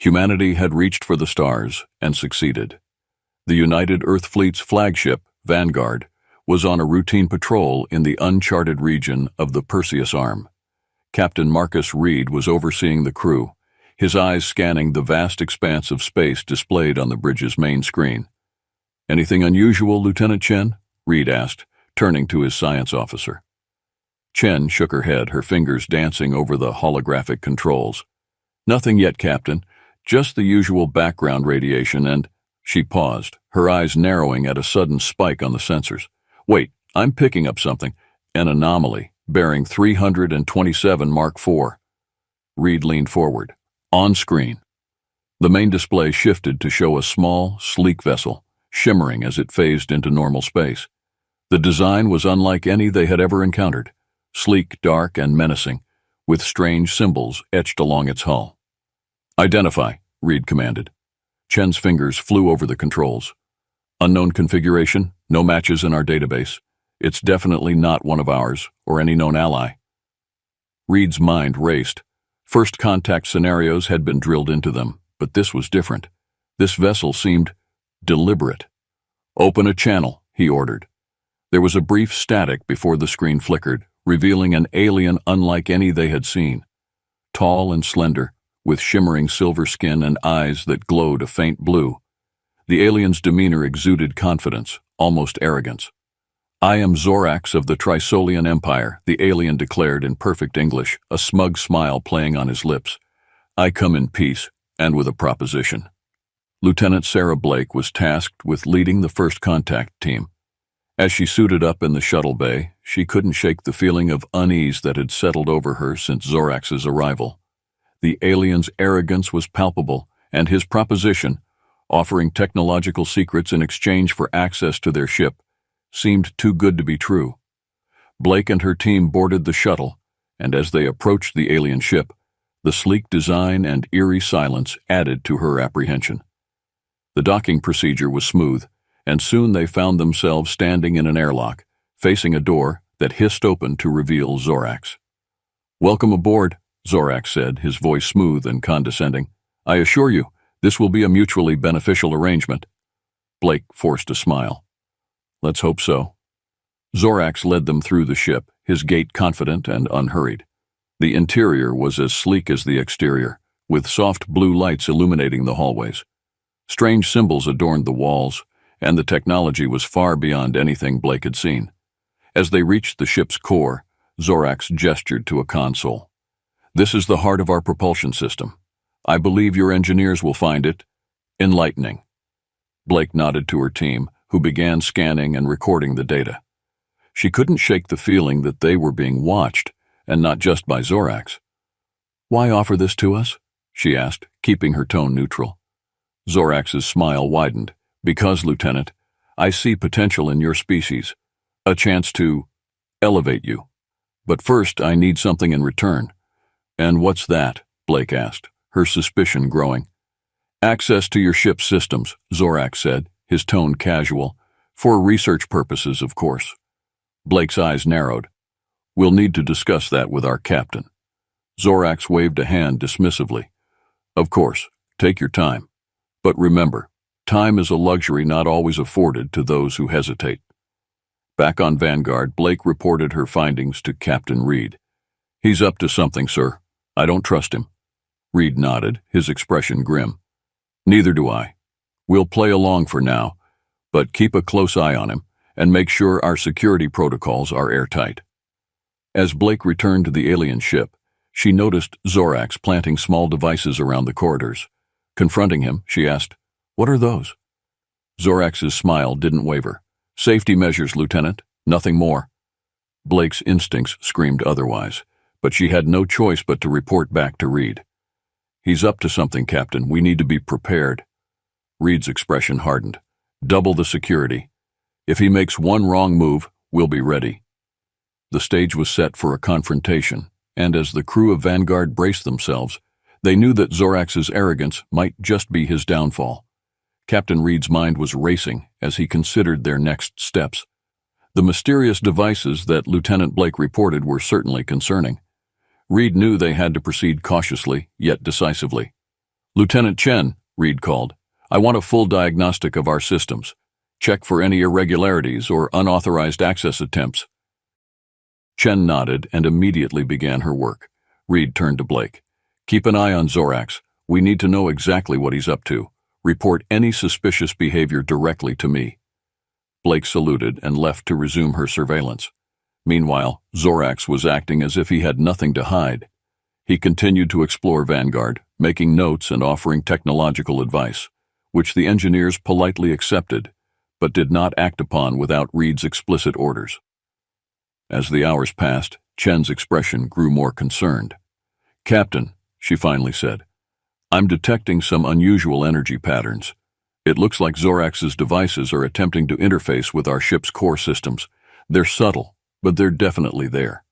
Humanity had reached for the stars and succeeded. The United Earth Fleet's flagship, Vanguard, was on a routine patrol in the uncharted region of the Perseus Arm. Captain Marcus Reed was overseeing the crew, his eyes scanning the vast expanse of space displayed on the bridge's main screen. "Anything unusual, Lieutenant Chen?" Reed asked, turning to his science officer. Chen shook her head, her fingers dancing over the holographic controls. "Nothing yet, Captain. Just the usual background radiation and—" She paused, her eyes narrowing at a sudden spike on the sensors. "Wait, I'm picking up something. An anomaly, bearing 327 Mark IV. Reed leaned forward. On screen. The main display shifted to show a small, sleek vessel, shimmering as it phased into normal space. The design was unlike any they had ever encountered, sleek, dark, and menacing, with strange symbols etched along its hull. "Identify," Reed commanded. Chen's fingers flew over the controls. "Unknown configuration, no matches in our database. It's definitely not one of ours, or any known ally." Reed's mind raced. First contact scenarios had been drilled into them, but this was different. This vessel seemed deliberate. "Open a channel," he ordered. There was a brief static before the screen flickered, revealing an alien unlike any they had seen. Tall and slender, with shimmering silver skin and eyes that glowed a faint blue. The alien's demeanor exuded confidence, almost arrogance. "I am Zorax of the Trisolian Empire," the alien declared in perfect English, a smug smile playing on his lips. "I come in peace, and with a proposition." Lieutenant Sarah Blake was tasked with leading the first contact team. As she suited up in the shuttle bay, she couldn't shake the feeling of unease that had settled over her since Zorax's arrival. The alien's arrogance was palpable, and his proposition, offering technological secrets in exchange for access to their ship, seemed too good to be true. Blake and her team boarded the shuttle, and as they approached the alien ship, the sleek design and eerie silence added to her apprehension. The docking procedure was smooth, and soon they found themselves standing in an airlock, facing a door that hissed open to reveal Zorax. "Welcome aboard," Zorax said, his voice smooth and condescending. "I assure you, this will be a mutually beneficial arrangement." Blake forced a smile. "Let's hope so." Zorax led them through the ship, his gait confident and unhurried. The interior was as sleek as the exterior, with soft blue lights illuminating the hallways. Strange symbols adorned the walls, and the technology was far beyond anything Blake had seen. As they reached the ship's core, Zorax gestured to a console. "This is the heart of our propulsion system. I believe your engineers will find it enlightening." Blake nodded to her team, who began scanning and recording the data. She couldn't shake the feeling that they were being watched, and not just by Zorax. "Why offer this to us?" she asked, keeping her tone neutral. Zorax's smile widened. "Because, Lieutenant, I see potential in your species, a chance to elevate you. But first, I need something in return." "And what's that?" Blake asked, her suspicion growing. "Access to your ship's systems," Zorax said, his tone casual. "For research purposes, of course." Blake's eyes narrowed. "We'll need to discuss that with our captain." Zorax waved a hand dismissively. "Of course, take your time. But remember, time is a luxury not always afforded to those who hesitate." Back on Vanguard, Blake reported her findings to Captain Reed. "He's up to something, sir. I don't trust him." Reed nodded, his expression grim. "Neither do I. We'll play along for now, but keep a close eye on him and make sure our security protocols are airtight." As Blake returned to the alien ship, she noticed Zorax planting small devices around the corridors. Confronting him, she asked, "What are those?" Zorax's smile didn't waver. "Safety measures, Lieutenant. Nothing more." Blake's instincts screamed otherwise, but she had no choice but to report back to Reed. "He's up to something, Captain. We need to be prepared." Reed's expression hardened. "Double the security. If he makes one wrong move, we'll be ready." The stage was set for a confrontation, and as the crew of Vanguard braced themselves, they knew that Zorax's arrogance might just be his downfall. Captain Reed's mind was racing as he considered their next steps. The mysterious devices that Lieutenant Blake reported were certainly concerning. Reed knew they had to proceed cautiously, yet decisively. Lieutenant Chen, Reed called. I want a full diagnostic of our systems. Check for any irregularities or unauthorized access attempts. Chen nodded and immediately began her work. Reed turned to Blake. Keep an eye on Zorax. We need to know exactly what he's up to. Report any suspicious behavior directly to me. Blake saluted and left to resume her surveillance. Meanwhile, Zorax was acting as if he had nothing to hide. He continued to explore Vanguard, making notes and offering technological advice, which the engineers politely accepted, but did not act upon without Reed's explicit orders. As the hours passed, Chen's expression grew more concerned. Captain, she finally said, I'm detecting some unusual energy patterns. It looks like Zorax's devices are attempting to interface with our ship's core systems. They're subtle, but they're definitely there.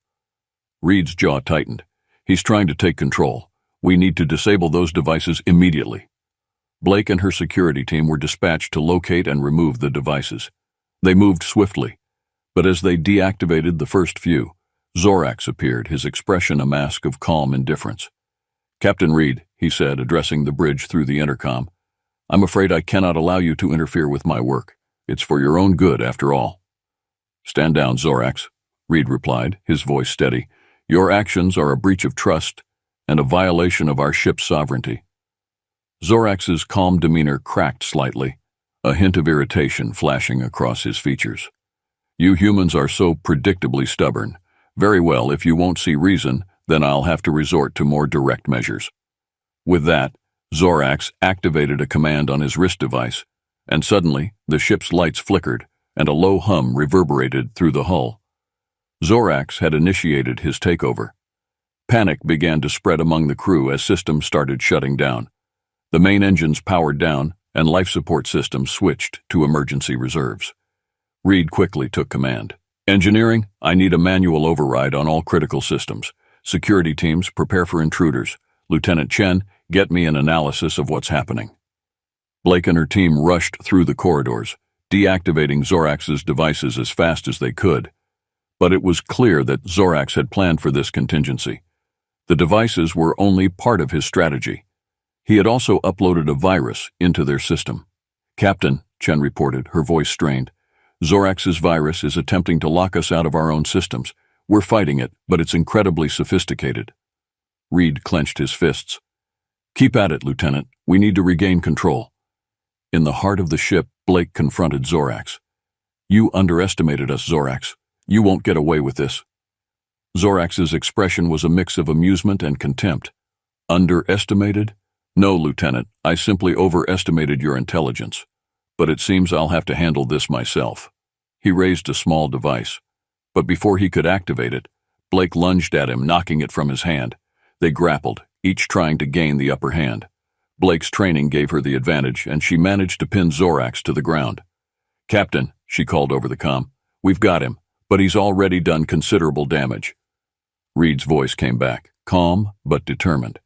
Reed's jaw tightened. He's trying to take control. We need to disable those devices immediately. Blake and her security team were dispatched to locate and remove the devices. They moved swiftly, but as they deactivated the first few, Zorax appeared, his expression a mask of calm indifference. Captain Reed, he said, addressing the bridge through the intercom, I'm afraid I cannot allow you to interfere with my work. It's for your own good, after all. Stand down, Zorax, Reed replied, his voice steady. Your actions are a breach of trust and a violation of our ship's sovereignty. Zorax's calm demeanor cracked slightly, a hint of irritation flashing across his features. You humans are so predictably stubborn. Very well, if you won't see reason, then I'll have to resort to more direct measures. With that, Zorax activated a command on his wrist device, and suddenly the ship's lights flickered and a low hum reverberated through the hull. Zorax had initiated his takeover. Panic began to spread among the crew as systems started shutting down. The main engines powered down, and life support systems switched to emergency reserves. Reed quickly took command. Engineering, I need a manual override on all critical systems. Security teams, prepare for intruders. Lieutenant Chen, get me an analysis of what's happening. Blake and her team rushed through the corridors, deactivating Zorax's devices as fast as they could. But it was clear that Zorax had planned for this contingency. The devices were only part of his strategy. He had also uploaded a virus into their system. Captain, Chen reported, her voice strained, Zorax's virus is attempting to lock us out of our own systems. We're fighting it, but it's incredibly sophisticated. Reed clenched his fists. Keep at it, Lieutenant. We need to regain control. In the heart of the ship, Blake confronted Zorax. You underestimated us, Zorax. You won't get away with this. Zorax's expression was a mix of amusement and contempt. Underestimated? No, Lieutenant. I simply overestimated your intelligence. But it seems I'll have to handle this myself. He raised a small device. But before he could activate it, Blake lunged at him, knocking it from his hand. They grappled, each trying to gain the upper hand. Blake's training gave her the advantage, and she managed to pin Zorax to the ground. Captain, she called over the comm, we've got him, but he's already done considerable damage. Reed's voice came back, calm but determined.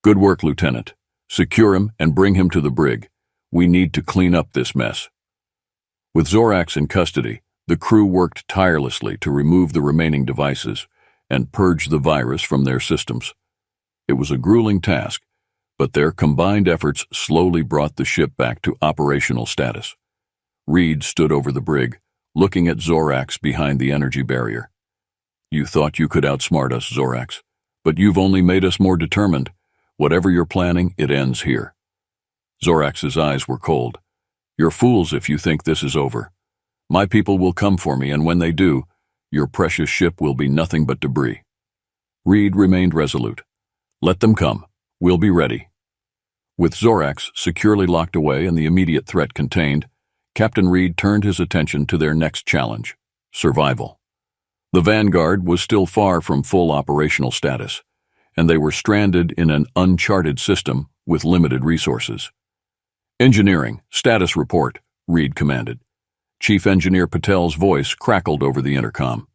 Good work, Lieutenant. Secure him and bring him to the brig. We need to clean up this mess. With Zorax in custody, the crew worked tirelessly to remove the remaining devices and purge the virus from their systems. It was a grueling task, but their combined efforts slowly brought the ship back to operational status. Reed stood over the brig, looking at Zorax behind the energy barrier. You thought you could outsmart us, Zorax, but you've only made us more determined. Whatever you're planning, it ends here. Zorax's eyes were cold. You're fools if you think this is over. My people will come for me, and when they do, your precious ship will be nothing but debris. Reed remained resolute. Let them come. We'll be ready. With Zorax securely locked away and the immediate threat contained, Captain Reed turned his attention to their next challenge, survival. The Vanguard was still far from full operational status, and they were stranded in an uncharted system with limited resources. Engineering, status report, Reed commanded. Chief Engineer Patel's voice crackled over the intercom.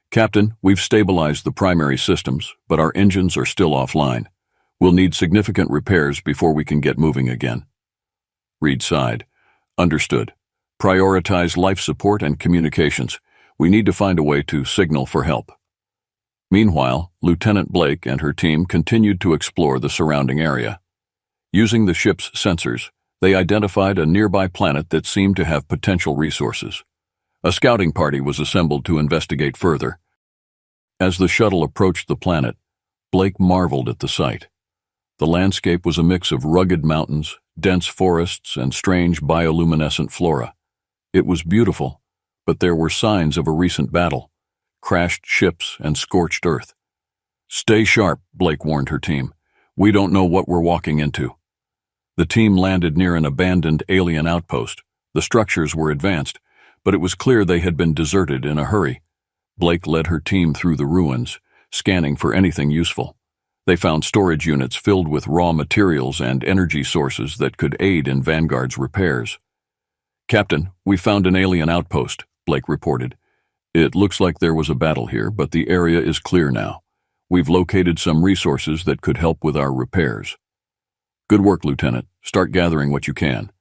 Captain, we've stabilized the primary systems, but our engines are still offline. We'll need significant repairs before we can get moving again. Reed sighed. Understood. Prioritize life support and communications. We need to find a way to signal for help. Meanwhile, Lieutenant Blake and her team continued to explore the surrounding area. Using the ship's sensors, they identified a nearby planet that seemed to have potential resources. A scouting party was assembled to investigate further. As the shuttle approached the planet, Blake marveled at the sight. The landscape was a mix of rugged mountains, dense forests, and strange bioluminescent flora. It was beautiful, but there were signs of a recent battle, crashed ships and scorched earth. "Stay sharp," Blake warned her team. "We don't know what we're walking into." The team landed near an abandoned alien outpost. The structures were advanced, but it was clear they had been deserted in a hurry. Blake led her team through the ruins, scanning for anything useful. They found storage units filled with raw materials and energy sources that could aid in Vanguard's repairs. "Captain, we found an alien outpost," Blake reported. "It looks like there was a battle here, but the area is clear now. We've located some resources that could help with our repairs." "Good work, Lieutenant. Start gathering what you can.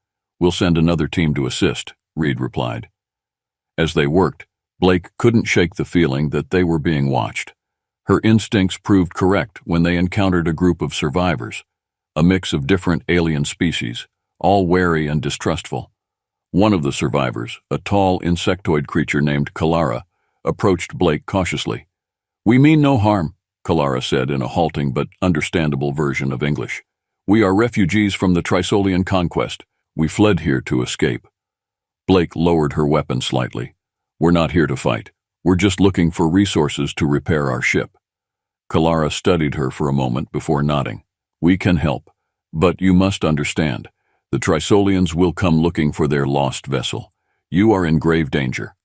We'll send another team to assist," Reed replied. As they worked, Blake couldn't shake the feeling that they were being watched. Her instincts proved correct when they encountered a group of survivors, a mix of different alien species, all wary and distrustful. One of the survivors, a tall insectoid creature named Kalara, approached Blake cautiously. "We mean no harm," Kalara said in a halting but understandable version of English. "We are refugees from the Trisolian conquest. We fled here to escape." Blake lowered her weapon slightly. "We're not here to fight. We're just looking for resources to repair our ship." Kalara studied her for a moment before nodding. "We can help, but you must understand. The Trisolians will come looking for their lost vessel. You are in grave danger."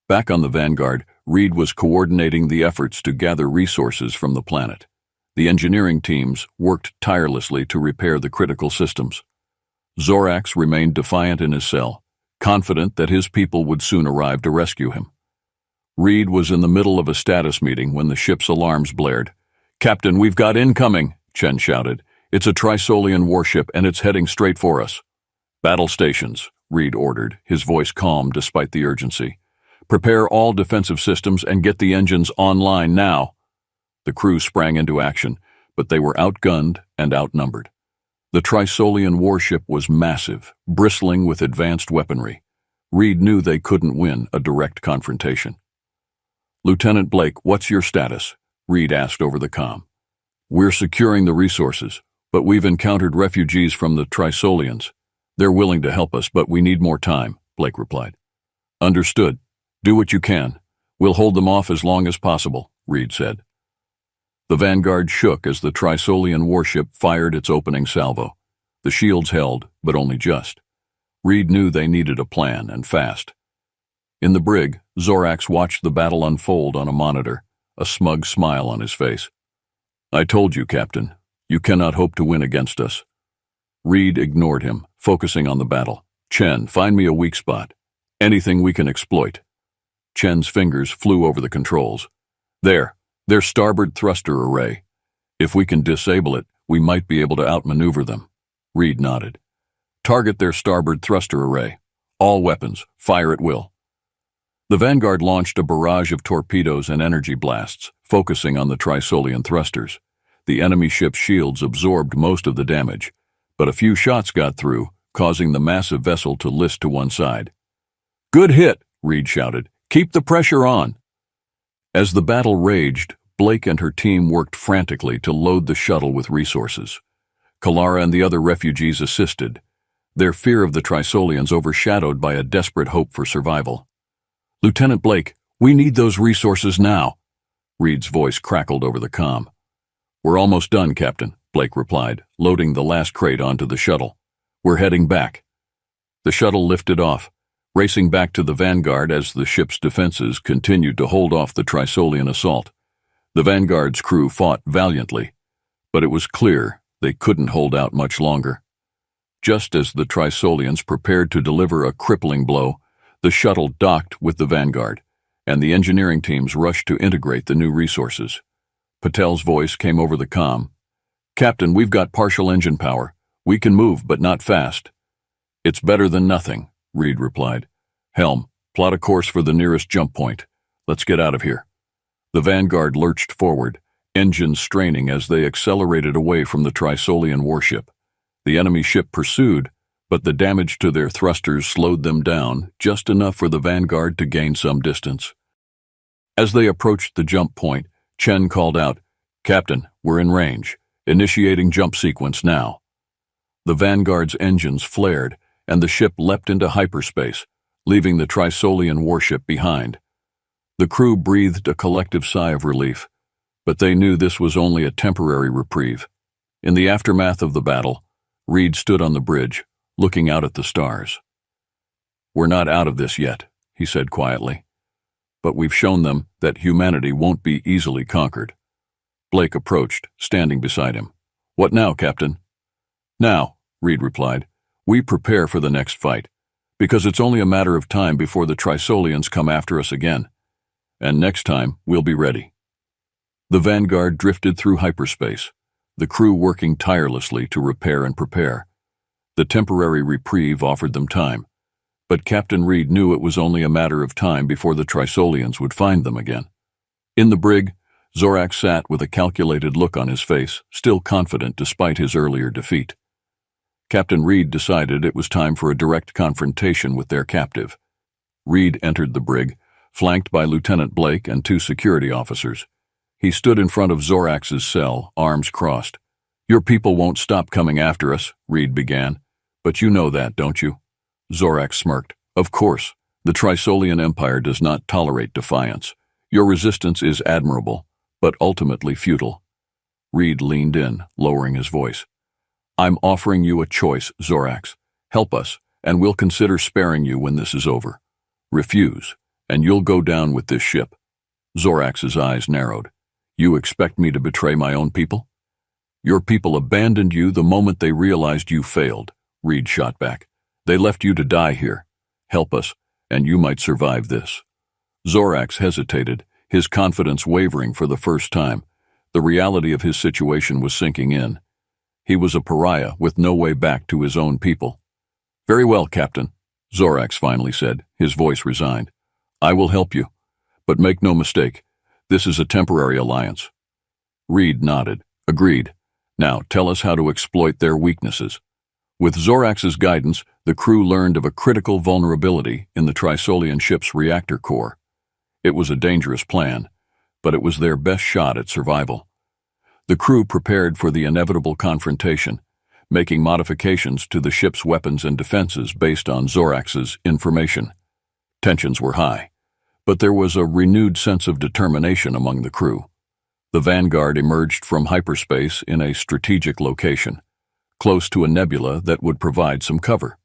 Back on the Vanguard, Reed was coordinating the efforts to gather resources from the planet. The engineering teams worked tirelessly to repair the critical systems. Zorax remained defiant in his cell, confident that his people would soon arrive to rescue him. Reed was in the middle of a status meeting when the ship's alarms blared. "Captain, we've got incoming," Chen shouted. "It's a Trisolian warship and it's heading straight for us." "Battle stations," Reed ordered, his voice calm despite the urgency. "Prepare all defensive systems and get the engines online now." The crew sprang into action, but they were outgunned and outnumbered. The Trisolian warship was massive, bristling with advanced weaponry. Reed knew they couldn't win a direct confrontation. "Lieutenant Blake, what's your status?" Reed asked over the comm. "We're securing the resources, but we've encountered refugees from the Trisolians. They're willing to help us, but we need more time," Blake replied. "Understood. Do what you can. We'll hold them off as long as possible," Reed said. The Vanguard shook as the Trisolian warship fired its opening salvo. The shields held, but only just. Reed knew they needed a plan, and fast. In the brig, Zorax watched the battle unfold on a monitor, a smug smile on his face. "I told you, Captain. You cannot hope to win against us." Reed ignored him, focusing on the battle. "Chen, find me a weak spot. Anything we can exploit." Chen's fingers flew over the controls. "There, their starboard thruster array. If we can disable it, we might be able to outmaneuver them." Reed nodded. "Target their starboard thruster array. All weapons, fire at will." The Vanguard launched a barrage of torpedoes and energy blasts, focusing on the Trisolian thrusters. The enemy ship's shields absorbed most of the damage, but a few shots got through, causing the massive vessel to list to one side. "Good hit," Reed shouted. "Keep the pressure on." As the battle raged, Blake and her team worked frantically to load the shuttle with resources. Kalara and the other refugees assisted, their fear of the Trisolians overshadowed by a desperate hope for survival. "Lieutenant Blake, we need those resources now." Reed's voice crackled over the comm. "We're almost done, Captain," Blake replied, loading the last crate onto the shuttle. "We're heading back." The shuttle lifted off, racing back to the Vanguard as the ship's defenses continued to hold off the Trisolian assault. The Vanguard's crew fought valiantly, but it was clear they couldn't hold out much longer. Just as the Trisolians prepared to deliver a crippling blow, the shuttle docked with the Vanguard, and the engineering teams rushed to integrate the new resources. Patel's voice came over the comm. "Captain, we've got partial engine power. We can move, but not fast." "It's better than nothing," Reed replied. "Helm, plot a course for the nearest jump point. Let's get out of here." The Vanguard lurched forward, engines straining as they accelerated away from the Trisolian warship. The enemy ship pursued, but the damage to their thrusters slowed them down just enough for the Vanguard to gain some distance. As they approached the jump point, Chen called out, "Captain, we're in range. Initiating jump sequence now." The Vanguard's engines flared, and the ship leapt into hyperspace, leaving the Trisolian warship behind. The crew breathed a collective sigh of relief, but they knew this was only a temporary reprieve. In the aftermath of the battle, Reed stood on the bridge, looking out at the stars. "We're not out of this yet," he said quietly, "but we've shown them that humanity won't be easily conquered." Blake approached, standing beside him. "What now, Captain?" "Now," Reed replied, "we prepare for the next fight, because it's only a matter of time before the Trisolians come after us again. And next time, we'll be ready." The Vanguard drifted through hyperspace, the crew working tirelessly to repair and prepare. The temporary reprieve offered them time, but Captain Reed knew it was only a matter of time before the Trisolians would find them again. In the brig, Zorax sat with a calculated look on his face, still confident despite his earlier defeat. Captain Reed decided it was time for a direct confrontation with their captive. Reed entered the brig, flanked by Lieutenant Blake and 2 security officers. He stood in front of Zorax's cell, arms crossed. "Your people won't stop coming after us," Reed began. "But you know that, don't you?" Zorax smirked. "Of course. The Trisolian Empire does not tolerate defiance. Your resistance is admirable, but ultimately futile." Reed leaned in, lowering his voice. "I'm offering you a choice, Zorax. Help us, and we'll consider sparing you when this is over. Refuse, and you'll go down with this ship." Zorax's eyes narrowed. "You expect me to betray my own people?" "Your people abandoned you the moment they realized you failed," Reed shot back. "They left you to die here. Help us, and you might survive this." Zorax hesitated, his confidence wavering for the first time. The reality of his situation was sinking in. He was a pariah with no way back to his own people. "Very well, Captain," Zorax finally said, his voice resigned. "I will help you. But make no mistake, this is a temporary alliance." Reed nodded. "Agreed. Now tell us how to exploit their weaknesses." With Zorax's guidance, the crew learned of a critical vulnerability in the Trisolian ship's reactor core. It was a dangerous plan, but it was their best shot at survival. The crew prepared for the inevitable confrontation, making modifications to the ship's weapons and defenses based on Zorax's information. Tensions were high, but there was a renewed sense of determination among the crew. The Vanguard emerged from hyperspace in a strategic location, close to a nebula that would provide some cover.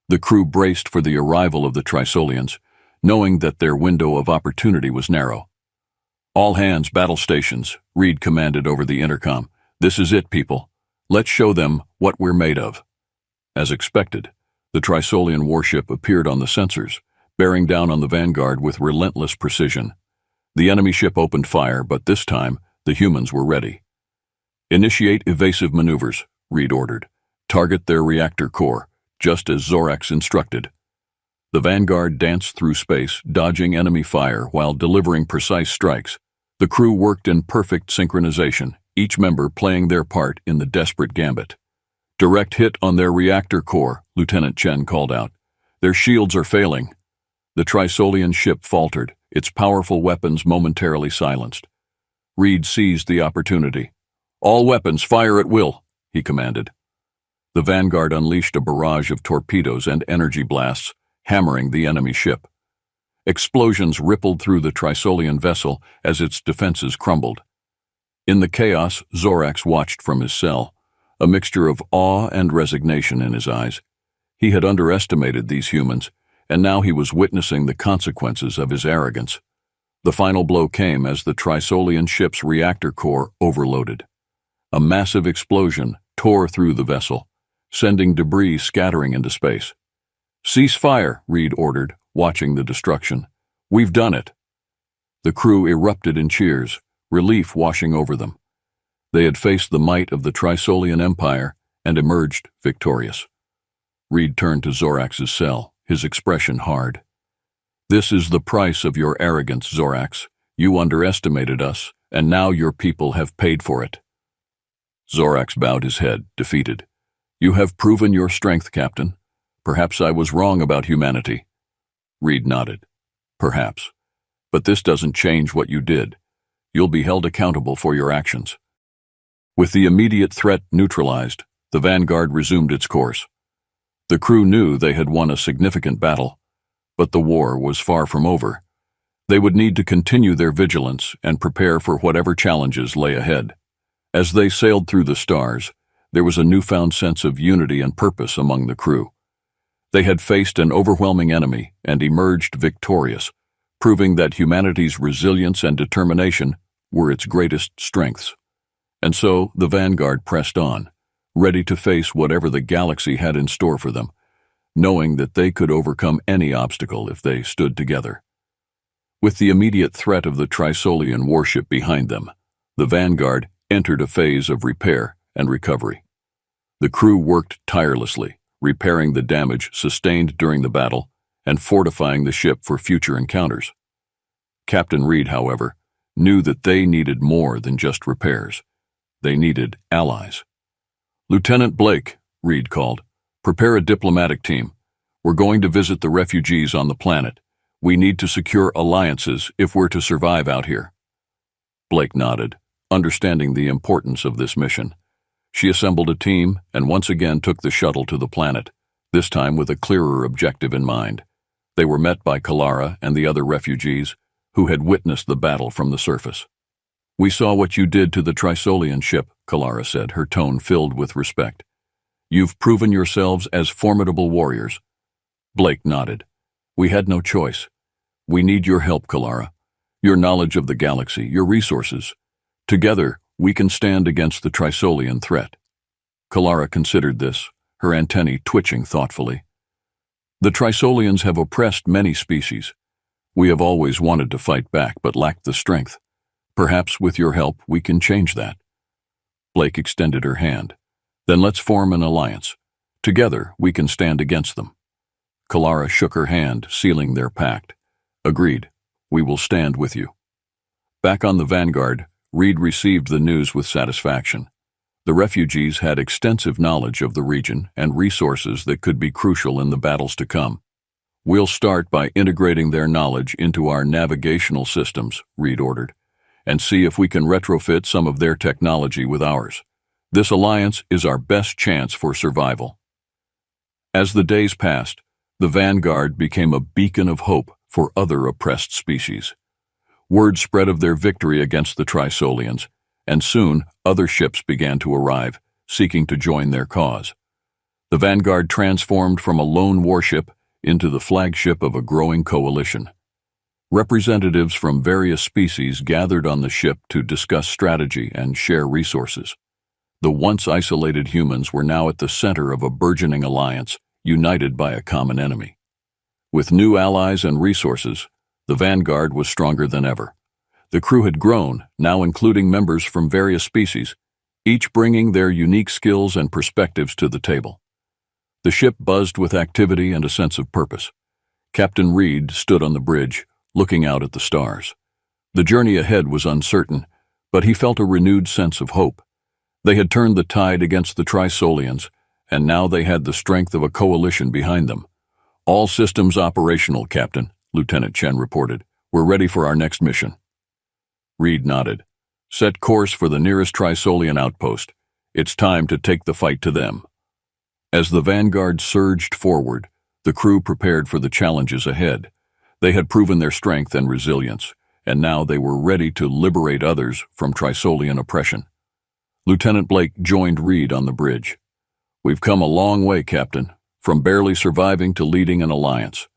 The crew braced for the arrival of the Trisolians, knowing that their window of opportunity was narrow. "All hands, battle stations," Reed commanded over the intercom. "This is it, people. Let's show them what we're made of." As expected, the Trisolian warship appeared on the sensors, bearing down on the Vanguard with relentless precision. The enemy ship opened fire, but this time, the humans were ready. "Initiate evasive maneuvers," Reed ordered. "Target their reactor core, just as Zorax instructed." The Vanguard danced through space, dodging enemy fire while delivering precise strikes. The crew worked in perfect synchronization, each member playing their part in the desperate gambit. "Direct hit on their reactor core," Lieutenant Chen called out. "Their shields are failing." The Trisolian ship faltered, its powerful weapons momentarily silenced. Reed seized the opportunity. "All weapons, fire at will," he commanded. The Vanguard unleashed a barrage of torpedoes and energy blasts, hammering the enemy ship. Explosions rippled through the Trisolian vessel as its defenses crumbled. In the chaos, Zorax watched from his cell, a mixture of awe and resignation in his eyes. He had underestimated these humans, and now he was witnessing the consequences of his arrogance. The final blow came as the Trisolian ship's reactor core overloaded. A massive explosion tore through the vessel, sending debris scattering into space. "Cease fire," Reed ordered, watching the destruction. "We've done it." The crew erupted in cheers, relief washing over them. They had faced the might of the Trisolian Empire and emerged victorious. Reed turned to Zorax's cell, his expression hard. "This is the price of your arrogance, Zorax. You underestimated us, and now your people have paid for it." Zorax bowed his head, defeated. You have proven your strength, Captain. Perhaps I was wrong about humanity. Reed nodded. Perhaps. But this doesn't change what you did. You'll be held accountable for your actions. With the immediate threat neutralized, the Vanguard resumed its course. The crew knew they had won a significant battle, but the war was far from over. They would need to continue their vigilance and prepare for whatever challenges lay ahead. As they sailed through the stars, there was a newfound sense of unity and purpose among the crew. They had faced an overwhelming enemy and emerged victorious, proving that humanity's resilience and determination were its greatest strengths. And so the Vanguard pressed on, ready to face whatever the galaxy had in store for them, knowing that they could overcome any obstacle if they stood together. With the immediate threat of the Trisolian warship behind them, the Vanguard entered a phase of repair and recovery. The crew worked tirelessly, repairing the damage sustained during the battle and fortifying the ship for future encounters. Captain Reed, however, knew that they needed more than just repairs. They needed allies. "Lieutenant Blake," Reed called, "prepare a diplomatic team. We're going to visit the refugees on the planet. We need to secure alliances if we're to survive out here." Blake nodded, understanding the importance of this mission. She assembled a team and once again took the shuttle to the planet, this time with a clearer objective in mind. They were met by Kalara and the other refugees, who had witnessed the battle from the surface. "We saw what you did to the Trisolian ship," Kalara said, her tone filled with respect. "You've proven yourselves as formidable warriors." Blake nodded. "We had no choice. We need your help, Kalara. Your knowledge of the galaxy, your resources. Together, we can stand against the Trisolian threat." Kalara considered this, her antennae twitching thoughtfully. "The Trisolians have oppressed many species. We have always wanted to fight back but lacked the strength. Perhaps with your help we can change that." Blake extended her hand. "Then let's form an alliance. Together we can stand against them." Kalara shook her hand, sealing their pact. "Agreed. We will stand with you." Back on the Vanguard, Reed received the news with satisfaction. The refugees had extensive knowledge of the region and resources that could be crucial in the battles to come. "We'll start by integrating their knowledge into our navigational systems," Reed ordered, "and see if we can retrofit some of their technology with ours. This alliance is our best chance for survival." As the days passed, the Vanguard became a beacon of hope for other oppressed species. Word spread of their victory against the Trisolians, and soon other ships began to arrive, seeking to join their cause. The Vanguard transformed from a lone warship into the flagship of a growing coalition. Representatives from various species gathered on the ship to discuss strategy and share resources. The once isolated humans were now at the center of a burgeoning alliance, united by a common enemy. With new allies and resources, the Vanguard was stronger than ever. The crew had grown, now including members from various species, each bringing their unique skills and perspectives to the table. The ship buzzed with activity and a sense of purpose. Captain Reed stood on the bridge, looking out at the stars. The journey ahead was uncertain, but he felt a renewed sense of hope. They had turned the tide against the Trisolians, and now they had the strength of a coalition behind them. "All systems operational, Captain," Lieutenant Chen reported. "We're ready for our next mission." Reed nodded. "Set course for the nearest Trisolian outpost. It's time to take the fight to them." As the Vanguard surged forward, the crew prepared for the challenges ahead. They had proven their strength and resilience, and now they were ready to liberate others from Trisolian oppression. Lieutenant Blake joined Reed on the bridge. "We've come a long way, Captain, from barely surviving to leading an alliance."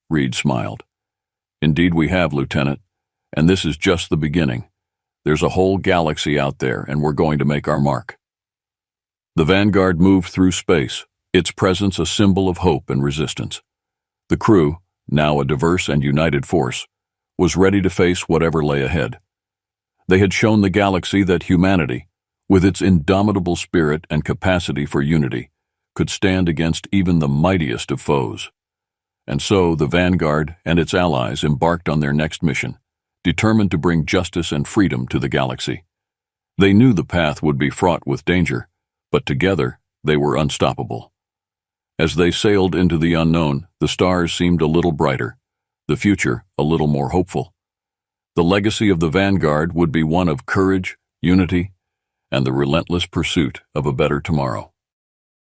Reed smiled. "Indeed we have, Lieutenant, and this is just the beginning. There's a whole galaxy out there, and we're going to make our mark." The Vanguard moved through space, its presence a symbol of hope and resistance. The crew, now a diverse and united force, was ready to face whatever lay ahead. They had shown the galaxy that humanity, with its indomitable spirit and capacity for unity, could stand against even the mightiest of foes. And so the Vanguard and its allies embarked on their next mission, determined to bring justice and freedom to the galaxy. They knew the path would be fraught with danger, but together They were unstoppable. As they sailed into the unknown, the stars seemed a little brighter, the future a little more hopeful. The legacy of the vanguard would be one of courage, unity, and the relentless pursuit of a better tomorrow.